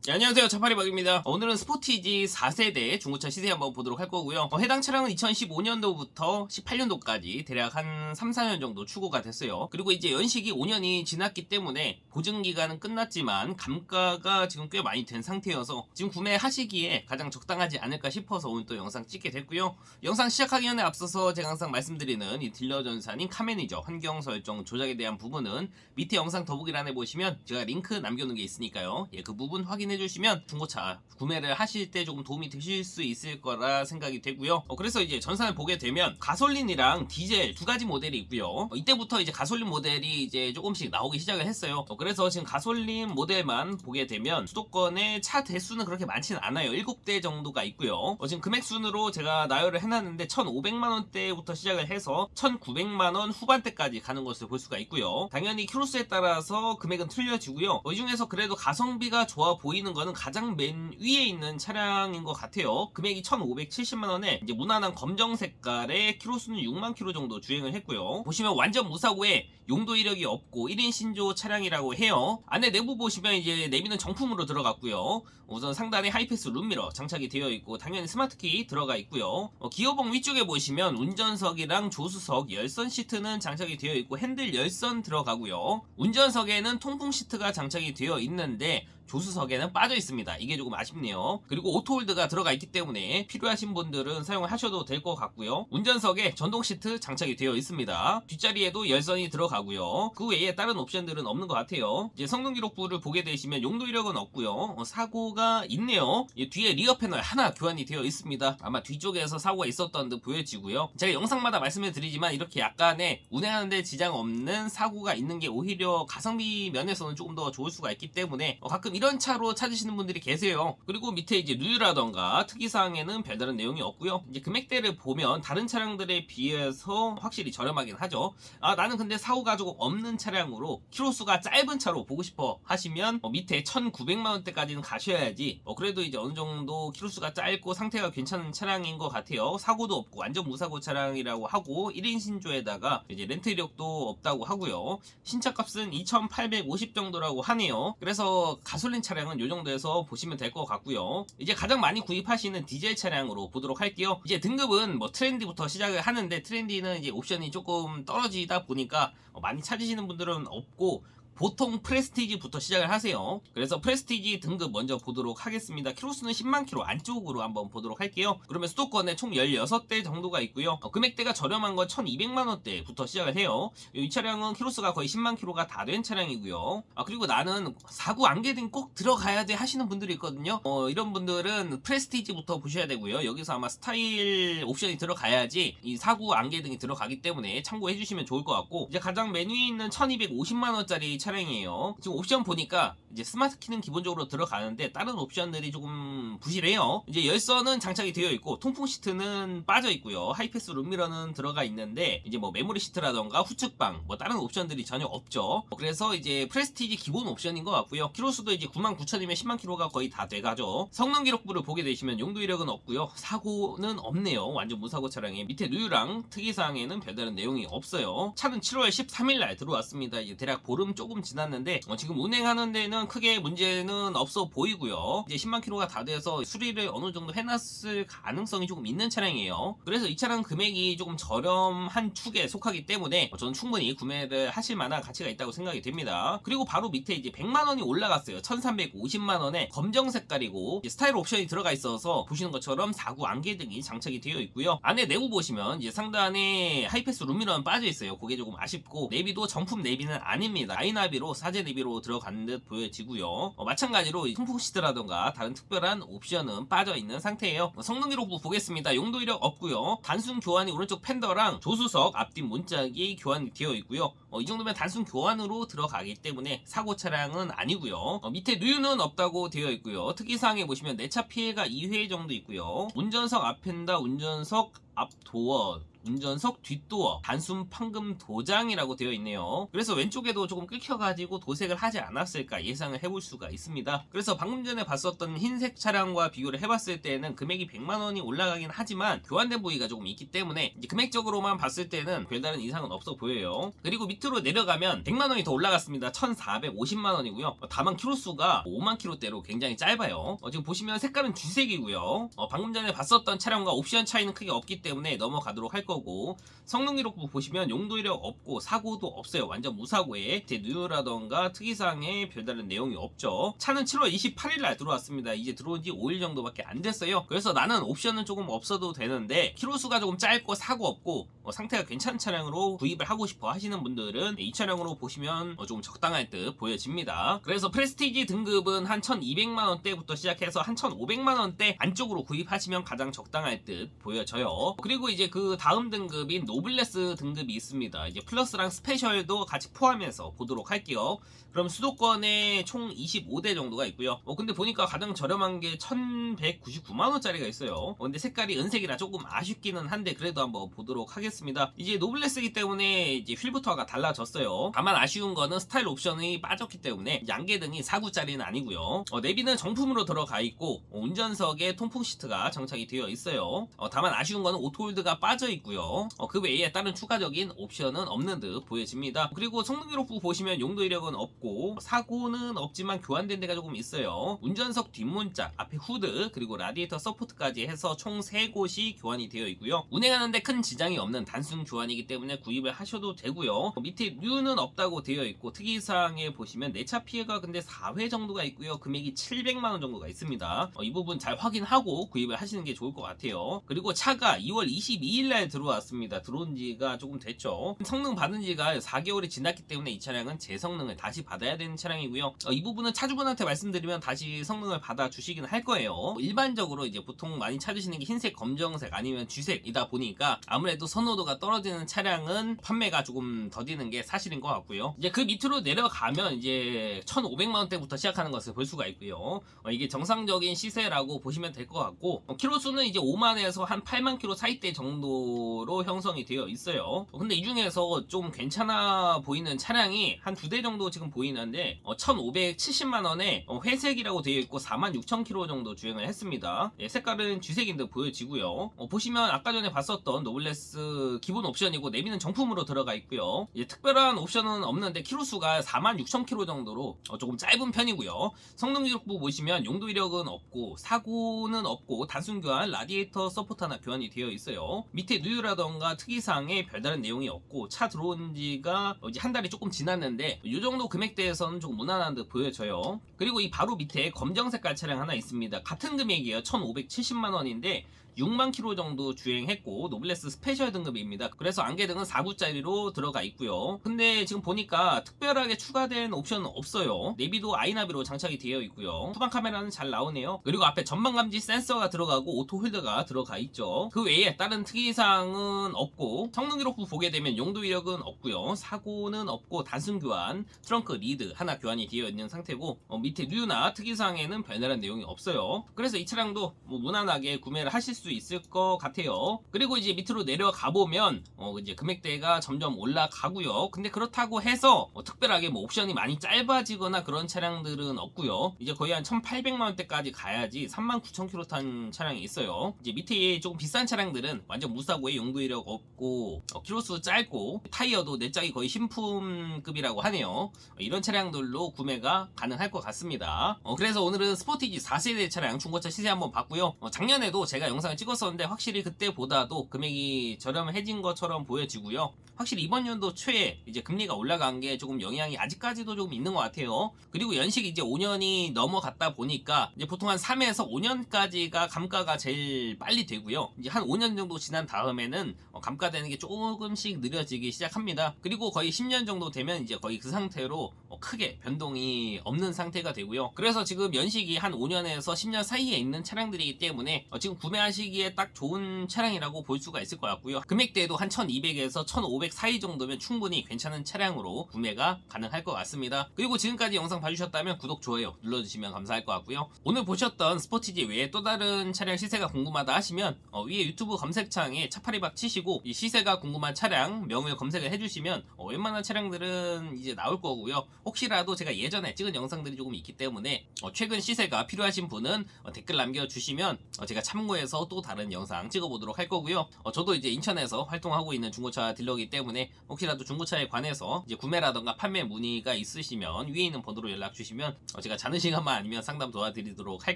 네, 안녕하세요. 차파리박입니다. 오늘은 스포티지 4세대 중고차 시세 한번 보도록 할 거고요. 해당 차량은 2015년도부터 18년도까지 대략 한 3, 4년 정도 출고가 됐어요. 그리고 이제 연식이 5년이 지났기 때문에 보증기간은 끝났지만 감가가 지금 꽤 많이 된 상태여서 지금 구매하시기에 가장 적당하지 않을까 싶어서 오늘 또 영상 찍게 됐고요. 영상 시작하기 전에 앞서서 제가 항상 말씀드리는 이 딜러 전산인 카매니저 환경 설정 조작에 대한 부분은 밑에 영상 더보기란에 보시면 제가 링크 남겨놓은 게 있으니까요. 그 부분 확인해 주시면 중고차 구매를 하실 때 조금 도움이 되실 수 있을 거라 생각이 되고요. 그래서 이제 전산을 보게 되면 가솔린이랑 디젤 두 가지 모델이 있고요. 이때부터 이제 가솔린 모델이 이제 조금씩 나오기 시작을 했어요. 그래서 지금 가솔린 모델만 보게 되면 수도권의 차 대수는 그렇게 많지는 않아요. 7대 정도가 있고요. 지금 금액 순으로 제가 나열을 해놨는데 1,500만원대부터 시작을 해서 1,900만원 후반대까지 가는 것을 볼 수가 있고요. 당연히 키로수에 따라서 금액은 틀려지고요. 이 중에서 그래도 가성비가 좋아 보이는 거는 가장 맨 위에 있는 차량인 것 같아요. 금액이 1,570만원에 이제 무난한 검정 색깔의 키로수는 6만 킬로 정도 주행을 했고요. 보시면 완전 무사고에 용도 이력이 없고 1인 신조 차량이라고 해요. 안에 내부 보시면 이제 내비는 정품으로 들어갔고요. 우선 상단에 하이패스 룸미러 장착이 되어 있고 당연히 스마트키 들어가 있고요. 기어봉 위쪽에 보시면 운전석이랑 조수석 열선 시트는 장착이 되어 있고 핸들 열선 들어가고요. 운전석에는 통풍 시트가 장착이 되어 있는데 조수석에는 빠져 있습니다. 이게 조금 아쉽네요. 그리고 오토홀드가 들어가 있기 때문에 필요하신 분들은 사용을 하셔도 될 것 같고요. 운전석에 전동 시트 장착이 되어 있습니다. 뒷자리에도 열선이 들어가고요. 그 외에 다른 옵션들은 없는 것 같아요. 이제 성능 기록부를 보게 되시면 용도 이력은 없고요. 사고가 있네요. 뒤에 리어 패널 하나 교환이 되어 있습니다. 아마 뒤쪽에서 사고가 있었던 듯 보여지고요. 제가 영상마다 말씀을 드리지만 이렇게 약간의 운행하는데 지장 없는 사고가 있는 게 오히려 가성비 면에서는 조금 더 좋을 수가 있기 때문에 가끔 이런 차로 찾으시는 분들이 계세요. 그리고 밑에 이제 누유라던가 특이사항에는 별다른 내용이 없고요. 이제 금액대를 보면 다른 차량들에 비해서 확실히 저렴하긴 하죠. 나는 근데 사고가 조금 없는 차량으로 키로수가 짧은 차로 보고 싶어 하시면 밑에 1,900만원대까지는 가셔야지 그래도 이제 어느 정도 키로수가 짧고 상태가 괜찮은 차량인 것 같아요. 사고도 없고 완전 무사고 차량이라고 하고 1인 신조에다가 이제 렌트 이력도 없다고 하고요. 신차값은 2,850 정도라고 하네요. 그래서 가솔린 차량은 이 정도에서 보시면 될 것 같고요. 이제 가장 많이 구입하시는 디젤 차량으로 보도록 할게요. 이제 등급은 트렌디부터 시작을 하는데 트렌디는 이제 옵션이 조금 떨어지다 보니까 많이 찾으시는 분들은 없고 보통 프레스티지부터 시작을 하세요. 그래서 프레스티지 등급 먼저 보도록 하겠습니다. 키로수는 10만 킬로 안쪽으로 한번 보도록 할게요. 그러면 수도권에 총 16대 정도가 있고요. 금액대가 저렴한 건 1,200만원대부터 시작을 해요. 이 차량은 키로수가 거의 10만 킬로가 다 된 차량이고요. 그리고 나는 사고 안개등 꼭 들어가야 돼 하시는 분들이 있거든요. 이런 분들은 프레스티지부터 보셔야 되고요. 여기서 아마 스타일 옵션이 들어가야지 이 사고 안개등이 들어가기 때문에 참고해 주시면 좋을 것 같고, 이제 가장 맨 위에 있는 1,250만원짜리 차량이에요. 지금 옵션 보니까 이제 스마트 키는 기본적으로 들어가는데 다른 옵션들이 조금 부실해요. 이제 열선은 장착이 되어 있고 통풍 시트는 빠져 있고요. 하이패스 룸미러는 들어가 있는데 이제 뭐 메모리 시트라던가 후측방 뭐 다른 옵션들이 전혀 없죠. 그래서 이제 프레스티지 기본 옵션인 것 같고요. 키로수도 이제 99,000이면 10만 킬로가 거의 다 돼가죠. 성능 기록부를 보게 되시면 용도 이력은 없고요. 사고는 없네요. 완전 무사고 차량에 밑에 누유랑 특이사항에는 별다른 내용이 없어요. 차는 7월 13일날 들어왔습니다. 이제 대략 보름 조금 지났는데 지금 운행하는 데는 크게 문제는 없어 보이고요. 이제 10만 킬로가 다 돼서 수리를 어느 정도 해놨을 가능성이 조금 있는 차량이에요. 그래서 이 차량 금액이 조금 저렴한 축에 속하기 때문에 저는 충분히 구매를 하실 만한 가치가 있다고 생각이 됩니다. 그리고 바로 밑에 이제 100만원이 올라갔어요. 1,350만원에 검정 색깔이고 스타일 옵션이 들어가 있어서 보시는 것처럼 사구 안개등이 장착이 되어 있고요. 안에 내부 보시면 이제 상단에 하이패스 룸미러는 빠져 있어요. 그게 조금 아쉽고 내비도 정품 내비는 아닙니다. 아이나비로 사제 내비로 들어간 듯 보여지고요. 마찬가지로 통풍 시트라던가 다른 특별한 옵션은 빠져 있는 상태예요. 성능 기록부 보겠습니다. 용도 이력 없고요. 단순 교환이 오른쪽 팬더랑 조수석 앞뒤 문짝이 교환이 되어 있고요. 이 정도면 단순 교환으로 들어가기 때문에 사고 차량은 아니고요. 밑에 누유는 없다고 되어 있고요. 특이사항에 보시면 내차 피해가 2회 정도 있고요. 운전석 앞 펜더, 운전석 앞 도어 운전석 뒷도어, 단순 판금 도장이라고 되어 있네요. 그래서 왼쪽에도 조금 긁혀가지고 도색을 하지 않았을까 예상을 해볼 수가 있습니다. 그래서 방금 전에 봤었던 흰색 차량과 비교를 해봤을 때는 금액이 100만원이 올라가긴 하지만 교환된 부위가 조금 있기 때문에 이제 금액적으로만 봤을 때는 별다른 이상은 없어 보여요. 그리고 밑으로 내려가면 100만원이 더 올라갔습니다. 1450만원이고요. 다만 키로수가 5만 킬로대로 굉장히 짧아요. 지금 보시면 색깔은 쥐색이고요. 방금 전에 봤었던 차량과 옵션 차이는 크게 없기 때문에 넘어가도록 할 거고, 성능 기록부 보시면 용도 이력 없고 사고도 없어요. 완전 무사고에 누유라던가 특이사항에 별다른 내용이 없죠. 차는 7월 28일날 들어왔습니다. 이제 들어온 지 5일 정도밖에 안 됐어요. 그래서 나는 옵션은 조금 없어도 되는데 키로수가 조금 짧고 사고 없고 상태가 괜찮은 차량으로 구입을 하고 싶어 하시는 분들은 이 차량으로 보시면 조금 적당할 듯 보여집니다. 그래서 프레스티지 등급은 한 1200만원대부터 시작해서 한 1500만원대 안쪽으로 구입하시면 가장 적당할 듯 보여져요. 그리고 이제 그 다음 등급인 노블레스 등급이 있습니다. 이제 플러스랑 스페셜도 같이 포함해서 보도록 할게요. 그럼 수도권에 총 25대 정도가 있고요. 근데 보니까 가장 저렴한 게 1199만원짜리가 있어요. 근데 색깔이 은색이라 조금 아쉽기는 한데 그래도 한번 보도록 하겠습니다. 이제 노블레스이기 때문에 이제 휠부터가 달라졌어요. 다만 아쉬운 거는 스타일 옵션이 빠졌기 때문에 양계등이 4구짜리는 아니고요. 내비는 정품으로 들어가 있고 운전석에 통풍 시트가 장착이 되어 있어요. 다만 아쉬운 거는 오토홀드가 빠져 있고요. 그 외에 다른 추가적인 옵션은 없는 듯 보여집니다. 그리고 성능 기록부 보시면 용도 이력은 없고 사고는 없지만 교환된 데가 조금 있어요. 운전석 뒷문짝, 앞에 후드, 그리고 라디에이터 서포트까지 해서 총 3곳이 교환이 되어 있고요. 운행하는데 큰 지장이 없는 단순 교환이기 때문에 구입을 하셔도 되고요. 밑에 뉴는 없다고 되어 있고 특이사항에 보시면 내차 피해가 근데 4회 정도가 있고요. 금액이 700만원 정도가 있습니다. 이 부분 잘 확인하고 구입을 하시는 게 좋을 것 같아요. 그리고 차가 2월 22일날 들어왔습니다. 들어온 지가 조금 됐죠. 성능 받은 지가 4개월이 지났기 때문에 이 차량은 재성능을 다시 받아야 되는 차량이고요. 이 부분은 차주분한테 말씀드리면 다시 성능을 받아 주시긴 할 거예요. 일반적으로 이제 보통 많이 찾으시는 게 흰색, 검정색 아니면 쥐색이다 보니까 아무래도 선호도가 떨어지는 차량은 판매가 조금 더디는 게 사실인 것 같고요. 이제 그 밑으로 내려가면 이제 1500만원대부터 시작하는 것을 볼 수가 있고요. 이게 정상적인 시세라고 보시면 될 것 같고 키로수는 이제 5만에서 한 8만 킬로 사이대 정도로 형성이 되어 있어요. 근데 이 중에서 좀 괜찮아 보이는 차량이 한 2대 정도 지금 보이는데 1570만원에 회색이라고 되어 있고 46,000km 정도 주행을 했습니다. 색깔은 쥐색인 듯 보여지고요. 보시면 아까 전에 봤었던 노블레스 기본 옵션이고 내비는 정품으로 들어가 있고요. 특별한 옵션은 없는데 키로수가 46,000km 정도로 조금 짧은 편이고요. 성능 기록부 보시면 용도 이력은 없고 사고는 없고 단순 교환, 라디에이터 서포트 하나 교환이 되어 있어요. 밑에 누유라던가 특이사항에 별다른 내용이 없고 차 들어온 지가 이제 한 달이 조금 지났는데 이 정도 금액대에서는 조금 무난한 듯 보여져요. 그리고 이 바로 밑에 검정 색깔 차량 하나 있습니다. 같은 금액이에요. 1570만원인데 6만 킬로 정도 주행했고 노블레스 스페셜 등급입니다. 그래서 안개등은 4구짜리로 들어가 있고요. 근데 지금 보니까 특별하게 추가된 옵션은 없어요. 내비도 아이나비로 장착이 되어 있고요. 후방 카메라는 잘 나오네요. 그리고 앞에 전방 감지 센서가 들어가고 오토 홀더가 들어가 있죠. 그 외에 다른 특이사항은 없고 성능 기록부 보게 되면 용도 이력은 없고요. 사고는 없고 단순 교환, 트렁크 리드 하나 교환이 되어 있는 상태고 밑에 뉴나 특이사항에는 별다른 내용이 없어요. 그래서 이 차량도 무난하게 구매를 하실 수 있을 것 같아요. 그리고 이제 밑으로 내려가 보면 이제 금액대가 점점 올라가고요. 근데 그렇다고 해서 특별하게 옵션이 많이 짧아지거나 그런 차량들은 없고요. 이제 거의 한 1800만원대까지 가야지 39,000km 탄 차량이 있어요. 이제 밑에 조금 비싼 차량들은 완전 무사고에 용도 이력 없고 키로수 짧고 타이어도 내 짝이 거의 신품급이라고 하네요. 이런 차량들로 구매가 가능할 것 같습니다. 그래서 오늘은 스포티지 4세대 차량 중고차 시세 한번 봤고요. 작년에도 제가 영상을 찍었었는데 확실히 그때보다도 금액이 저렴해진 것처럼 보여지고요. 확실히 이번 연도 초에 이제 금리가 올라간 게 조금 영향이 아직까지도 조금 있는 것 같아요. 그리고 연식이 이제 5년이 넘어갔다 보니까 이제 보통 한 3에서 5년까지가 감가가 제일 빨리 되고요. 이제 한 5년 정도 지난 다음에는 감가되는 게 조금씩 느려지기 시작합니다. 그리고 거의 10년 정도 되면 이제 거의 그 상태로 크게 변동이 없는 상태가 되고요. 그래서 지금 연식이 한 5년에서 10년 사이에 있는 차량들이기 때문에 지금 구매하시기에 딱 좋은 차량이라고 볼 수가 있을 것 같고요. 금액대도 한 1200에서 1500 금액 사이 정도면 충분히 괜찮은 차량으로 구매가 가능할 것 같습니다. 그리고 지금까지 영상 봐주셨다면 구독, 좋아요 눌러주시면 감사할 것 같고요. 오늘 보셨던 스포티지 외에 또 다른 차량 시세가 궁금하다 하시면 위에 유튜브 검색창에 차파리박 치시고 이 시세가 궁금한 차량 명을 검색을 해주시면 웬만한 차량들은 이제 나올 거고요. 혹시라도 제가 예전에 찍은 영상들이 조금 있기 때문에 최근 시세가 필요하신 분은 댓글 남겨주시면 제가 참고해서 또 다른 영상 찍어보도록 할 거고요. 저도 이제 인천에서 활동하고 있는 중고차 딜러이기 때문에 혹시라도 중고차에 관해서 이제 구매라던가 판매 문의가 있으시면 위에 있는 번호로 연락 주시면 제가 자는 시간만 아니면 상담 도와드리도록 할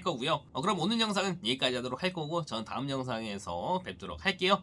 거고요. 그럼 오늘 영상은 여기까지 하도록 할 거고 저는 다음 영상에서 뵙도록 할게요.